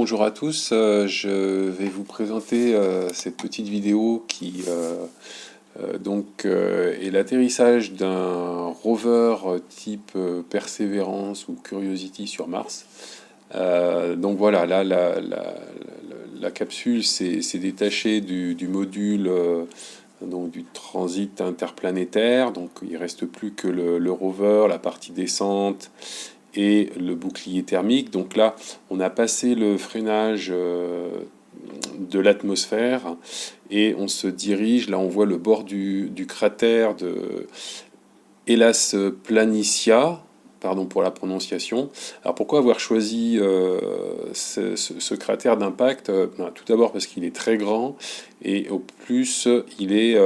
Bonjour à tous, je vais vous présenter cette petite vidéo qui est l'atterrissage d'un rover type Perseverance ou Curiosity sur Mars. Donc voilà, là la capsule s'est détachée du module donc du transit interplanétaire, donc il reste plus que le rover, la partie descente et le bouclier thermique. Donc là, on a passé le freinage de l'atmosphère et on se dirige, là on voit le bord du cratère de Hellas Planitia, pardon pour la prononciation. Alors pourquoi avoir choisi ce cratère d'impact? Tout d'abord parce qu'il est très grand et au plus il est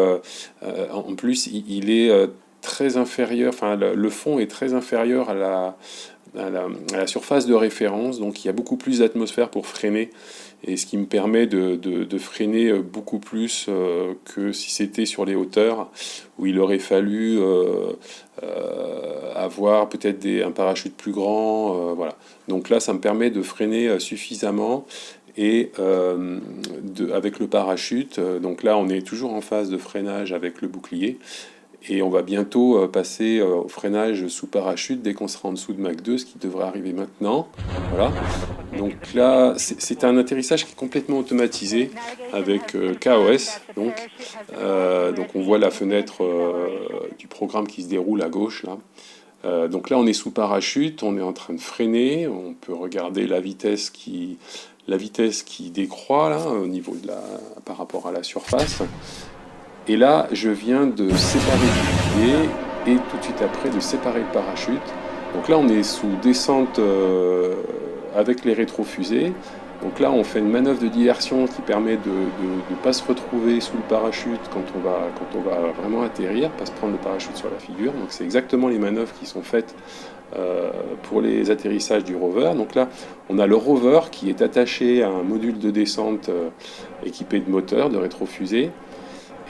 en plus il est très inférieur, enfin le fond est très inférieur à la surface de référence, donc il y a beaucoup plus d'atmosphère pour freiner, et ce qui me permet de freiner beaucoup plus que si c'était sur les hauteurs, où il aurait fallu avoir peut-être un parachute plus grand, voilà. Donc là, ça me permet de freiner suffisamment et avec le parachute. Donc là, on est toujours en phase de freinage avec le bouclier. Et on va bientôt passer au freinage sous parachute dès qu'on sera en dessous de Mach 2, ce qui devrait arriver maintenant. Voilà. Donc là, c'est un atterrissage qui est complètement automatisé avec KOS. Donc on voit la fenêtre du programme qui se déroule à gauche là. Donc là, on est sous parachute, on est en train de freiner. On peut regarder la vitesse qui décroît là au niveau par rapport à la surface. Et là, je viens de séparer le bouclier et tout de suite après de séparer le parachute. Donc là, on est sous descente avec les rétrofusées. Donc là, on fait une manœuvre de diversion qui permet de ne pas se retrouver sous le parachute quand on va vraiment atterrir, pas se prendre le parachute sur la figure. Donc c'est exactement les manœuvres qui sont faites pour les atterrissages du rover. Donc là, on a le rover qui est attaché à un module de descente équipé de moteur, de rétrofusée.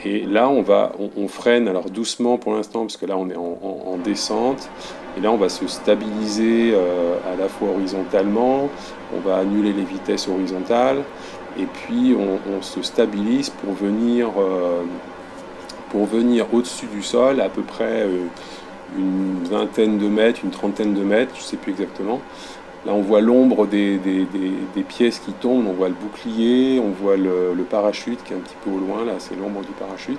Et là, on freine alors doucement pour l'instant, parce que là, on est en descente. Et là, on va se stabiliser à la fois horizontalement. On va annuler les vitesses horizontales. Et puis, on se stabilise pour venir au-dessus du sol, à peu près une vingtaine de mètres, une trentaine de mètres, je ne sais plus exactement. Là, on voit l'ombre des pièces qui tombent, on voit le bouclier, on voit le parachute qui est un petit peu au loin, là, c'est l'ombre du parachute.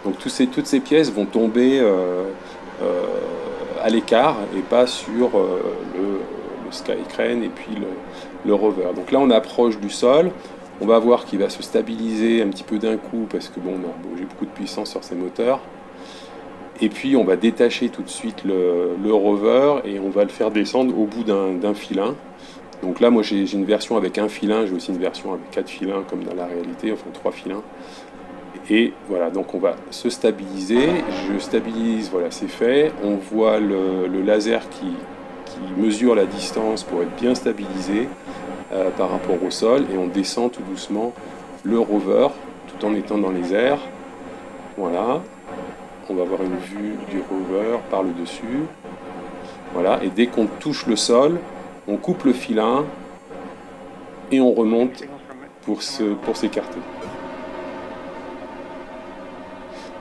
Donc toutes ces pièces vont tomber à l'écart et pas sur le Skycrane et puis le rover. Donc là, on approche du sol. On va voir qu'il va se stabiliser un petit peu d'un coup parce que j'ai beaucoup de puissance sur ces moteurs. Et puis on va détacher tout de suite le rover et on va le faire descendre au bout d'un filin. Donc là, moi j'ai une version avec un filin, j'ai aussi une version avec 4 filins comme dans la réalité, enfin 3 filins. Et voilà, donc on va se stabiliser. Je stabilise, voilà, c'est fait. On voit le laser qui mesure la distance pour être bien stabilisé par rapport au sol. Et on descend tout doucement le rover tout en étant dans les airs. Voilà. On va avoir une vue du rover par le dessus. Voilà, et dès qu'on touche le sol, on coupe le filin et on remonte pour s'écarter.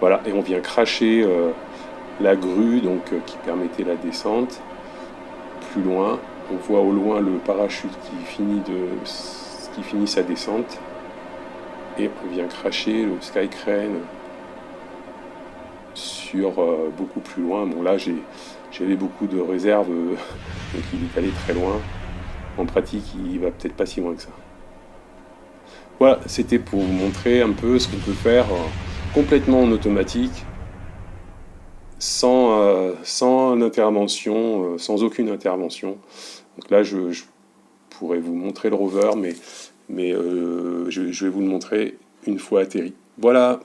Voilà, et on vient cracher la grue qui permettait la descente. Plus loin, on voit au loin le parachute qui finit sa descente. Et on vient cracher le Skycrane sur beaucoup plus loin. Bon là j'avais beaucoup de réserves, donc il est allé très loin. En pratique, il va peut-être pas si loin que ça. Voilà, c'était pour vous montrer un peu ce qu'on peut faire complètement en automatique, sans intervention, sans aucune intervention. Donc là, je pourrais vous montrer le rover, mais je vais vous le montrer une fois atterri. Voilà.